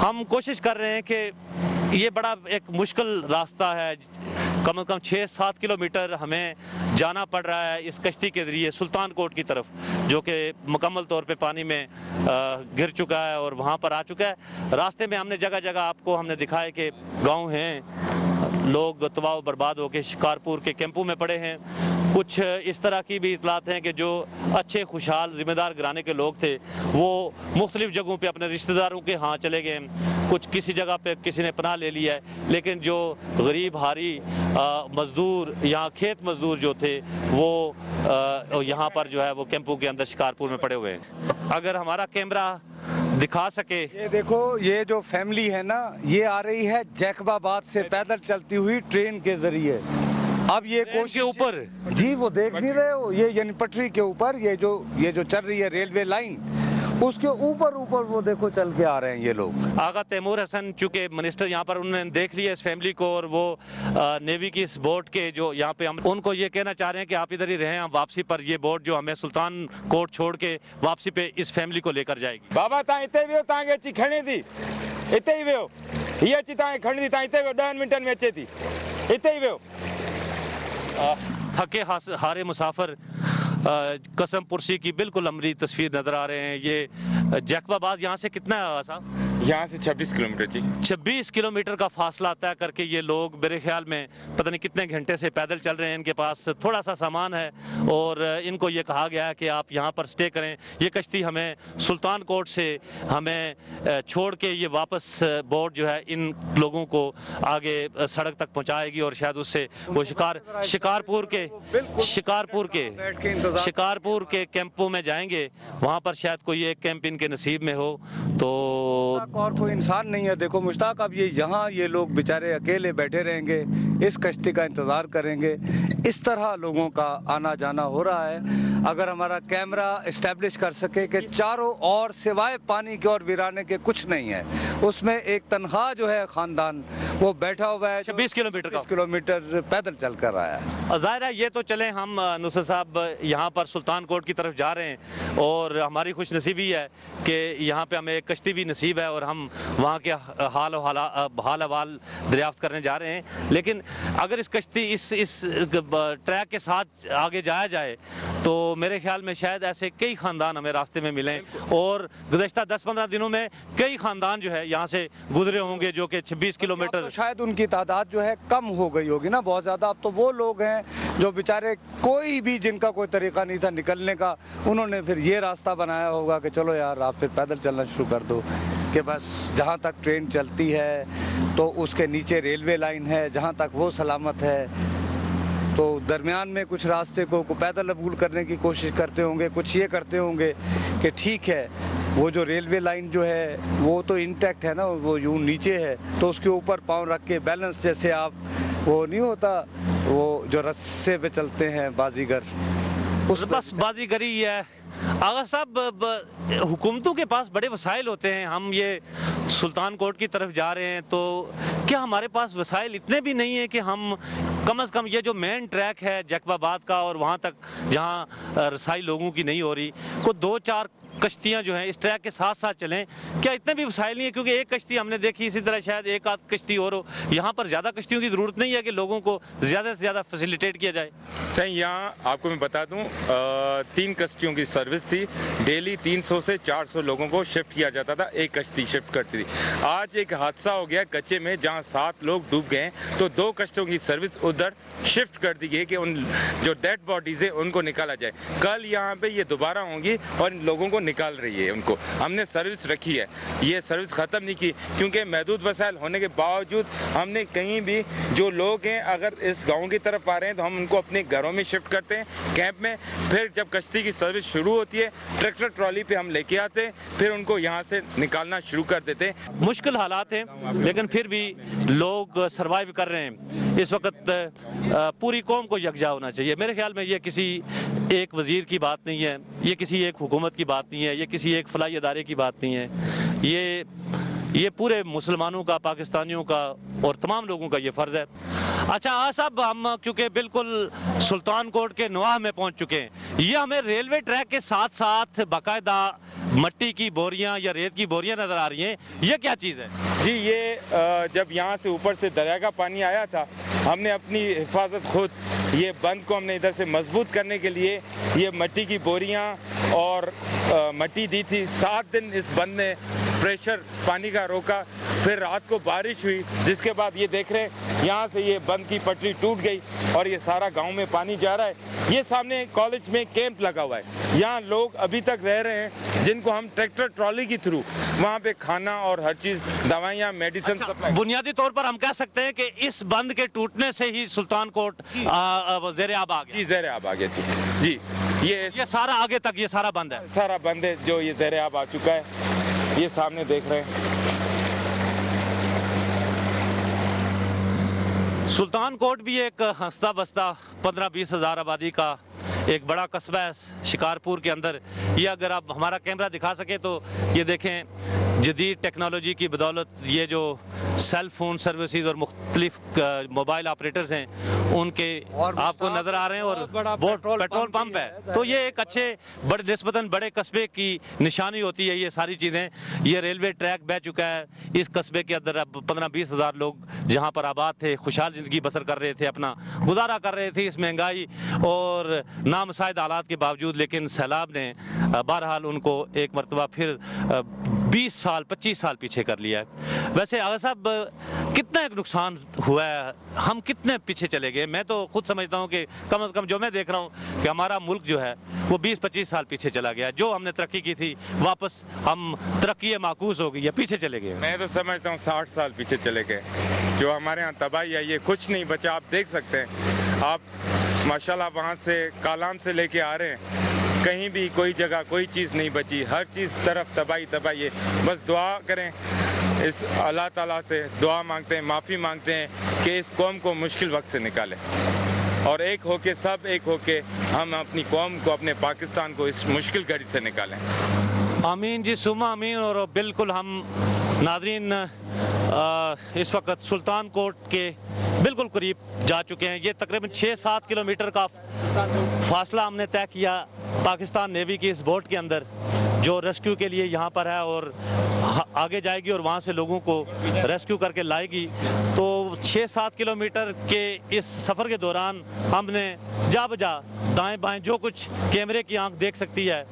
ہم کوشش کر رہے ہیں کہ یہ بڑا ایک مشکل راستہ ہے، کم از کم 6-7 کلومیٹر ہمیں جانا پڑ رہا ہے اس کشتی کے ذریعے سلطان کوٹ کی طرف، جو کہ مکمل طور پہ پانی میں گر چکا ہے اور وہاں پر آ چکا ہے۔ راستے میں ہم نے جگہ جگہ آپ کو ہم نے دکھائے کہ گاؤں ہیں، لوگ تباہ و برباد ہو کے شکارپور کے کیمپوں میں پڑے ہیں۔ کچھ اس طرح کی بھی اطلاعات ہیں کہ جو اچھے خوشحال ذمہ دار گھرانے کے لوگ تھے وہ مختلف جگہوں پہ اپنے رشتہ داروں کے ہاں چلے گئے، کچھ کسی جگہ پہ کسی نے پناہ لے لیا ہے، لیکن جو غریب ہاری مزدور یہاں کھیت مزدور جو تھے وہ یہاں پر جو ہے وہ کیمپوں کے اندر شکارپور میں پڑے ہوئے ہیں۔ اگر ہمارا کیمرہ دکھا سکے، یہ دیکھو، یہ جو فیملی ہے نا، یہ آ رہی ہے جیکب آباد سے پیدل چلتی ہوئی ٹرین کے ذریعے۔ اب یہ کوشش کے اوپر جی وہ دیکھ نہیں رہے ہو، یہ یعنی پٹری کے اوپر یہ جو چل رہی ہے ریلوے لائن، اس کے اوپر وہ دیکھو چل کے آ رہے ہیں یہ لوگ۔ آغا تیمور حسن چونکہ منسٹر یہاں پر انہوں نے دیکھ لیا اس فیملی کو، اور وہ نیوی کی اس بوٹ کے جو یہاں پہ ہم ان کو یہ کہنا چاہ رہے ہیں کہ آپ ادھر ہی رہیں، ہم واپسی پر یہ بوٹ جو ہمیں سلطان کوٹ چھوڑ کے واپسی پہ اس فیملی کو لے کر جائے گی۔ بابا تاں اتے ویو، تاں کے اچھی کھڑی تھی، اتے ہی ویو، یہ اچھی تاں کھڑی تھی، تاں اتے ویو، 10 منٹن میں اچے تھی، اتے ہی ویو۔ تھکے ہارے مسافر قسم پرسی کی بالکل عملی تصویر نظر آ رہے ہیں۔ یہ جیکب آباد یہاں سے کتنا ہے آغا صاحب؟ یہاں سے 26 کلومیٹر جی۔ 26 کلومیٹر کا فاصلہ طے کر کے یہ لوگ میرے خیال میں پتہ نہیں کتنے گھنٹے سے پیدل چل رہے ہیں۔ ان کے پاس تھوڑا سا سامان ہے اور ان کو یہ کہا گیا ہے کہ آپ یہاں پر سٹے کریں۔ یہ کشتی ہمیں سلطان کوٹ سے ہمیں چھوڑ کے یہ واپس بوٹ جو ہے ان لوگوں کو آگے سڑک تک پہنچائے گی، اور شاید اس سے وہ شکارپور کے کیمپوں میں جائیں گے، وہاں پر شاید کوئی ایک کیمپ ان کے نصیب میں ہو تو۔ اور کوئی انسان نہیں ہے، دیکھو مشتاق، اب یہاں یہ لوگ بیچارے اکیلے بیٹھے رہیں گے، اس کشتی کا انتظار کریں گے۔ اس طرح لوگوں کا آنا جانا ہو رہا ہے۔ اگر ہمارا کیمرہ اسٹیبلش کر سکے کہ چاروں اور سوائے پانی کے اور ویرانے کے کچھ نہیں ہے، اس میں ایک تنہا جو ہے خاندان وہ بیٹھا ہوا ہے 26 کلومیٹر پیدل چل کر آیا ہے۔ ظاہر ہے یہ تو چلیں ہم نصرت صاحب یہاں پر سلطان کوٹ کی طرف جا رہے ہیں، اور ہماری خوش نصیبی ہے کہ یہاں پہ ہمیں ایک کشتی بھی نصیب ہے اور ہم وہاں کے حال احوال دریافت کرنے جا رہے ہیں۔ لیکن اگر اس کشتی اس ٹریک کے ساتھ آگے جایا جائے تو میرے خیال میں شاید ایسے کئی خاندان ہمیں راستے میں ملیں، اور گزشتہ 10-15 دنوں میں کئی خاندان جو ہے یہاں سے گزرے ہوں گے جو کہ 26 کلومیٹر، شاید ان کی تعداد جو ہے کم ہو گئی ہوگی نا بہت زیادہ۔ اب تو وہ لوگ ہیں جو بیچارے کوئی بھی جن کا کوئی طریقہ نہیں تھا نکلنے کا، انہوں نے پھر یہ راستہ بنایا ہوگا کہ چلو یار آپ پھر پیدل چلنا شروع کر دو، کہ بس جہاں تک ٹرین چلتی ہے تو اس کے نیچے ریلوے لائن ہے، جہاں تک وہ سلامت ہے، تو درمیان میں کچھ راستے کو پیدل عبور کرنے کی کوشش کرتے ہوں گے، کچھ یہ کرتے ہوں گے کہ ٹھیک ہے وہ جو ریلوے لائن جو ہے وہ تو انٹیکٹ ہے نا، وہ یوں نیچے ہے تو اس کے اوپر پاؤں رکھ کے بیلنس، جیسے آپ وہ نہیں ہوتا وہ جو رسے پہ چلتے ہیں بازیگر، اس بس بازیگری ہے۔ آغا صاحب حکومتوں کے پاس بڑے وسائل ہوتے ہیں، ہم یہ سلطان کوٹ کی طرف جا رہے ہیں تو کیا ہمارے پاس وسائل اتنے بھی نہیں ہیں کہ ہم کم از کم یہ جو مین ٹریک ہے جیکب آباد کا اور وہاں تک جہاں رسائی لوگوں کی نہیں ہو رہی، کو 2-4 کشتیاں جو ہیں اس ٹریک کے ساتھ ساتھ چلیں؟ کیا اتنے بھی وسائل نہیں ہے؟ کیونکہ ایک کشتی ہم نے دیکھی، اسی طرح شاید ایک آدھ کشتی اور ہو، یہاں پر زیادہ کشتیوں کی ضرورت نہیں ہے کہ لوگوں کو زیادہ سے زیادہ فیسیلیٹیٹ کیا جائے؟ صحیح، یہاں آپ کو میں بتا دوں 3 کشتیوں کی سروس تھی، ڈیلی 300 سے 400 لوگوں کو شفٹ کیا جاتا تھا، ایک کشتی شفٹ کرتی تھی۔ آج ایک حادثہ ہو گیا کچے میں جہاں 7 لوگ ڈوب گئے تو 2 کشتیوں کی سروس ادھر شفٹ کر دی گئی کہ ان جو ڈیڈ باڈیز ہیں ان کو نکالا جائے۔ کل یہاں پہ یہ دوبارہ ہوں گی اور ان لوگوں کو نکال رہی ہے، ان کو ہم نے سروس رکھی ہے، یہ سروس ختم نہیں کی کیونکہ محدود وسائل ہونے کے باوجود ہم نے کہیں بھی جو لوگ ہیں اگر اس گاؤں کی طرف آ رہے ہیں تو ہم ان کو اپنے گھروں میں شفٹ کرتے ہیں کیمپ میں، پھر جب کشتی کی سروس شروع ہوتی ہے ٹریکٹر ٹرالی پہ ہم لے کے آتے ہیں، پھر ان کو یہاں سے نکالنا شروع کر دیتے ہیں۔ مشکل حالات ہیں لیکن پھر بھی لوگ سروائیو کر رہے ہیں۔ اس وقت پوری قوم کو یکجا ہونا چاہیے۔ میرے خیال میں یہ کسی ایک وزیر کی بات نہیں ہے، یہ کسی ایک حکومت کی بات نہیں ہے، یہ کسی ایک فلاحی ادارے کی بات نہیں ہے، یہ پورے مسلمانوں کا، پاکستانیوں کا اور تمام لوگوں کا یہ فرض ہے۔ اچھا صاحب، ہم کیونکہ بالکل سلطان کوٹ کے نواح میں پہنچ چکے ہیں، یہ ہمیں ریلوے ٹریک کے ساتھ ساتھ باقاعدہ मट्टी की बोरियां या रेत की बोरियां नजर आ रही हैं, ये क्या चीज है? जी, ये जब यहाँ से ऊपर से दरिया का पानी आया था, हमने अपनी हिफाजत खुद, ये बंद को हमने इधर से मजबूत करने के लिए ये मट्टी की बोरियां और मट्टी दी थी। 7 दिन इस बंद ने प्रेशर पानी का रोका, फिर रात को बारिश हुई, जिसके बाद ये देख रहे हैं यहाँ से ये बंद की पटरी टूट गई और ये सारा गांव में पानी जा रहा है। ये सामने कॉलेज में कैंप लगा हुआ है, यहाँ लोग अभी तक रह रहे हैं, जिनको हम ट्रैक्टर ट्रॉली के थ्रू वहाँ पे खाना और हर चीज, दवाइयाँ, मेडिसिन सप्लाई। बुनियादी तौर पर हम कह सकते हैं कि इस बंद के टूटने से ही सुल्तान कोट ज़ेरे आब आ गया। जी, ज़ेरे आब आ गया जी। ये सारा आगे तक ये सारा बंद है, सारा बंद है जो ये ज़ेरे आब आ चुका है, ये सामने देख रहे हैं। सुल्तान कोट भी एक हंसता बसता 15-20 हज़ार आबादी का एक बड़ा कस्बा है शिकारपुर के अंदर। ये अगर आप हमारा कैमरा दिखा सके तो ये देखें, जदीद टेक्नोलॉजी की बदौलत ये जो सेल फोन सर्विसेज और मुख्तलिफ मोबाइल ऑपरेटर्स हैं उनके आपको नजर आ रहे हैं, और पेट्रोल पंप है। तो ये एक अच्छे बड़े निस्बतन बड़े कस्बे की निशानी होती है ये सारी चीज़ें। ये रेलवे ट्रैक बह चुका है, इस कस्बे के अंदर अब 15-20 हज़ार लोग जहाँ पर आबाद थे, खुशहाल ज़िंदगी बसर कर रहे थे, अपना गुजारा कर रहे थे इस महंगाई और नामसाइद हालात के बावजूद। लेकिन सैलाब ने बहरहाल उनको एक मरतबा फिर 20 साल 25 साल पीछे कर लिया है। वैसे आगा साहब, कितना एक नुकसान हुआ है, हम कितने पीछे चले गए? मैं तो खुद समझता हूँ कि कम से कम जो मैं देख रहा हूँ कि हमारा मुल्क जो है वो 20-25 साल पीछे चला गया। जो हमने तरक्की की थी वापस हम तरक्की माकूस हो गई है, पीछे चले गए। मैं तो समझता हूँ 60 साल पीछे चले गए। जो हमारे यहाँ तबाही है, ये कुछ नहीं बचा। आप देख सकते हैं, आप माशाल्लाह वहाँ से कालाम से लेके आ रहे हैं, कहीं भी कोई जगह कोई चीज़ नहीं बची, हर चीज़ तरफ तबाही तबाही है। बस दुआ करें, इस अल्लाह ताला से दुआ मांगते हैं, माफ़ी मांगते हैं कि इस कौम को मुश्किल वक्त से निकाले, और एक होके सब एक होके हम अपनी कौम को, अपने पाकिस्तान को इस मुश्किल घड़ी से निकालें। आमीन जी, सुमा आमीन। और बिल्कुल हम नाज़रीन इस वक्त सुल्तान कोट के बिल्कुल करीब जा चुके हैं। ये तकरीबन 6-7 किलोमीटर का फासला हमने तय किया पाकिस्तान नेवी की इस बोट के अंदर, जो रेस्क्यू के लिए यहाँ पर है और आगे जाएगी और वहाँ से लोगों को रेस्क्यू करके लाएगी। तो 6-7 किलोमीटर के इस सफ़र के दौरान हमने जा बजा दाएं बाएं जो कुछ कैमरे की आंख देख सकती है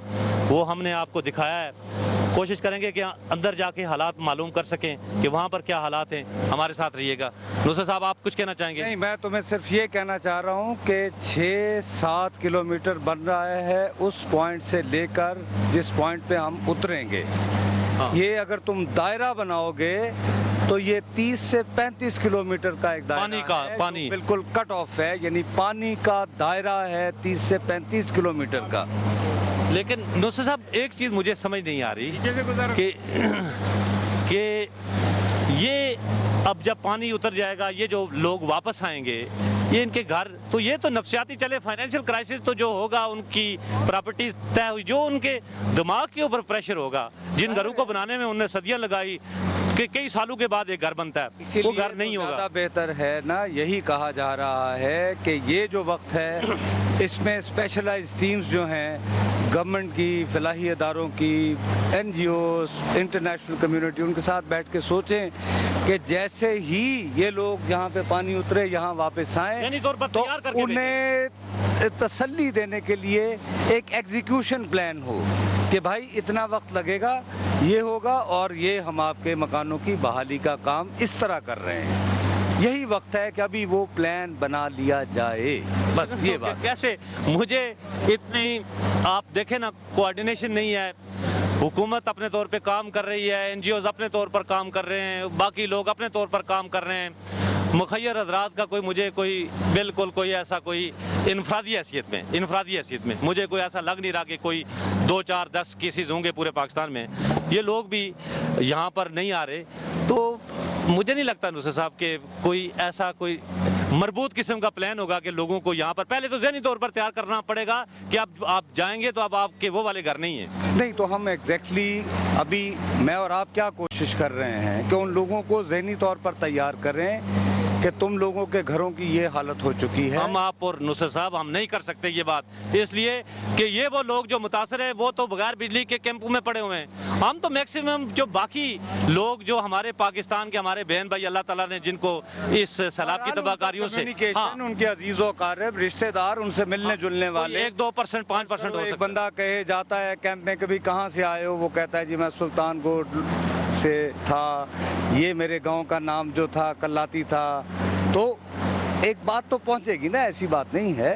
वो हमने आपको दिखाया है। कोशिश करेंगे कि अंदर जाके हालात मालूम कर सकें कि वहाँ पर क्या हालात हैं। हमारे साथ रहिएगा। नुसरत साहब, आप कुछ कहना चाहेंगे? नहीं, मैं तुम्हें सिर्फ ये कहना चाह रहा हूँ कि 6-7 किलोमीटर बन रहा है उस पॉइंट से लेकर जिस पॉइंट पे हम उतरेंगे। हाँ। ये अगर तुम दायरा बनाओगे तो ये 30 से 35 किलोमीटर का एक दायरा पानी का है, पानी बिल्कुल कट ऑफ है, यानी पानी का दायरा है 30 से 35 किलोमीटर का। लेकिन नुसरत साहब, एक चीज मुझे समझ नहीं आ रही कि ये अब जब पानी उतर जाएगा, ये जो लोग वापस आएंगे, ये इनके घर, तो ये तो नफसियाती चले, फाइनेंशियल क्राइसिस तो जो होगा, उनकी प्रॉपर्टीज तय हुई, जो उनके दिमाग के ऊपर प्रेशर होगा, जिन घरों को बनाने में उन्होंने सदियां लगाई, कि कई सालों के बाद एक घर बनता है, वो घर नहीं होगा। ज्यादा बेहतर है ना, यही कहा जा रहा है कि ये जो वक्त है इसमें स्पेशलाइज्ड टीम्स जो हैं गवर्नमेंट की, फलाही इदारों की, एनजीओ, इंटरनेशनल कम्युनिटी, उनके साथ बैठ के सोचें कि जैसे ही ये लोग यहाँ पे पानी उतरे, यहाँ वापस आए, तो उन्हें तसल्ली देने के लिए एक एग्जीक्यूशन प्लान हो कि भाई इतना वक्त लगेगा, ये होगा और ये हम आपके मकानों की बहाली का काम इस तरह कर रहे हैं। यही वक्त है कि अभी वो प्लान बना लिया जाए, बस ये बात। कैसे, मुझे इतनी, आप देखें ना, कोऑर्डिनेशन नहीं है। हुकूमत अपने तौर पे काम कर रही है, एनजीओज अपने तौर पर काम कर रहे हैं, बाकी लोग अपने तौर पर काम कर रहे हैं। मुखय्यर हजरात का मुझे कोई बिल्कुल कोई ऐसा कोई इनफरादी हैसियत में मुझे कोई ऐसा लग नहीं रहा कि कोई 2-4-10 केसेस होंगे पूरे पाकिस्तान में। ये लोग भी यहाँ पर नहीं आ रहे, तो मुझे नहीं लगता नुसरत साहब कि कोई ऐसा कोई मरबूत किस्म का प्लान होगा कि लोगों को यहाँ पर पहले तो ज़हनी तौर पर तैयार करना पड़ेगा कि अब आप जाएंगे तो अब आपके वो वाले घर नहीं है। नहीं, तो हम एग्जैक्टली अभी मैं और आप क्या कोशिश कर रहे हैं कि उन लोगों को ज़हनी तौर पर तैयार करें कि कि तुम लोगों के घरों की ये हालत हो चुकी है। हम आप और नुसरत साहब हम नहीं कर सकते ये बात, इसलिए कि ये वो लोग जो मुतासर है वो तो बगैर बिजली के कैंपों में पड़े हुए हैं। हम तो मैक्सिमम जो बाकी लोग जो हमारे पाकिस्तान के हमारे बहन भाई अल्लाह ताला ने जिनको इस सैलाब की तबाहकारियों से उनके अजीजों कारब रिश्तेदार उनसे मिलने जुलने वाले 1-2%, 5% हो एक सकता है। बंदा कहे जाता है कैंप में कभी कहाँ से आए हो, वो कहता है जी मैं सुल्तान कोट से था, ये मेरे गांव का नाम जो था कल्लाती था। तो एक बात तो पहुंचेगी ना, ऐसी बात नहीं है।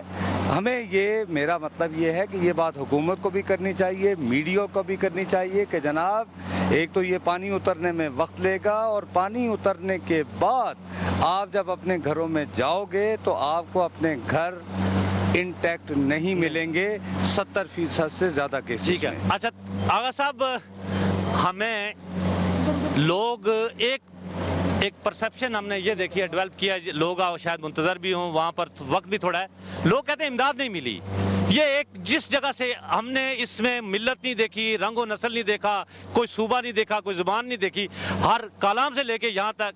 हमें ये, मेरा मतलब ये है कि ये बात हुकूमत को भी करनी चाहिए, मीडिया को भी करनी चाहिए कि जनाब एक तो ये पानी उतरने में वक्त लेगा और पानी उतरने के बाद आप जब अपने घरों में जाओगे तो आपको अपने घर इंटैक्ट नहीं मिलेंगे 70% से ज्यादा केसेस। ठीक है। अच्छा आगा साहब, हमें लोग एक परसेप्शन हमने ये देखी है, डेवलप किया है, लोग शायद मुंतजर भी हों, वहाँ पर वक्त भी थोड़ा है, लोग कहते हैं इमदाद नहीं मिली। ये एक जिस जगह से हमने इसमें मिल्लत नहीं देखी, रंग व नस्ल नहीं देखा, कोई सूबा नहीं देखा, कोई जुबान नहीं देखी, हर कालाम से लेके यहाँ तक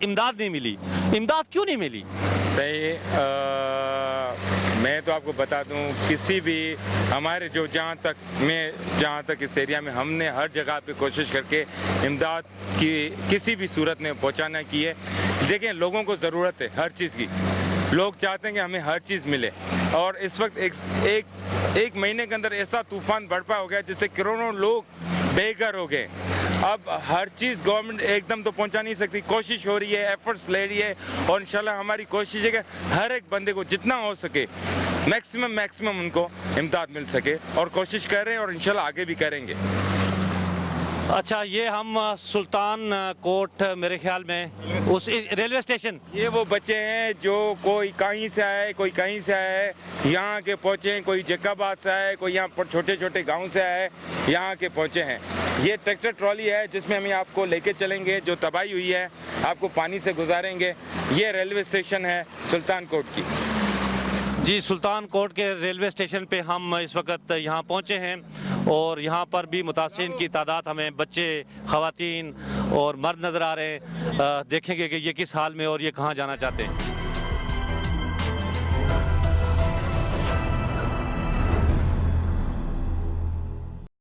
इमदाद नहीं मिली। इमदाद क्यों नहीं मिली? सही, मैं तो आपको बता दूं, किसी भी हमारे जो जहाँ तक इस एरिया में हमने हर जगह पे कोशिश करके इमदाद की किसी भी सूरत में पहुँचाना की है। देखें, लोगों को ज़रूरत है हर चीज़ की, लोग चाहते हैं कि हमें हर चीज़ मिले, और इस वक्त एक महीने के अंदर ऐसा तूफान बर्पा हो गया जिससे करोड़ों लोग बेघर हो गए। अब हर चीज़ गवर्नमेंट एकदम तो पहुंचा नहीं सकती, कोशिश हो रही है, एफर्ट्स ले रही है, और इंशाल्लाह हमारी कोशिश है कि हर एक बंदे को जितना हो सके मैक्सिमम उनको इमदाद मिल सके, और कोशिश कर रहे हैं और इंशाल्लाह आगे भी करेंगे। अच्छा, ये हम सुल्तान कोट मेरे ख्याल में उस रेलवे स्टेशन, ये वो बच्चे हैं जो कोई कहीं से आए, कोई कहीं से आए, यहाँ के पहुँचे हैं, कोई जक्काबाद से आए, कोई यहाँ पर छोटे छोटे गांव से आए, यहाँ के पहुँचे हैं। ये ट्रैक्टर ट्रॉली है जिसमें हम आपको लेके चलेंगे, जो तबाही हुई है आपको पानी से गुजारेंगे। ये रेलवे स्टेशन है सुल्तान कोट की। जी, सुल्तान कोट के रेलवे स्टेशन पे हम इस वक्त यहाँ पहुँचे हैं, और यहाँ पर भी मुतासिरीन की तादाद हमें बच्चे, ख़वातीन और मर्द नज़र आ रहे हैं। देखेंगे कि ये किस हाल में और ये कहाँ जाना चाहते हैं।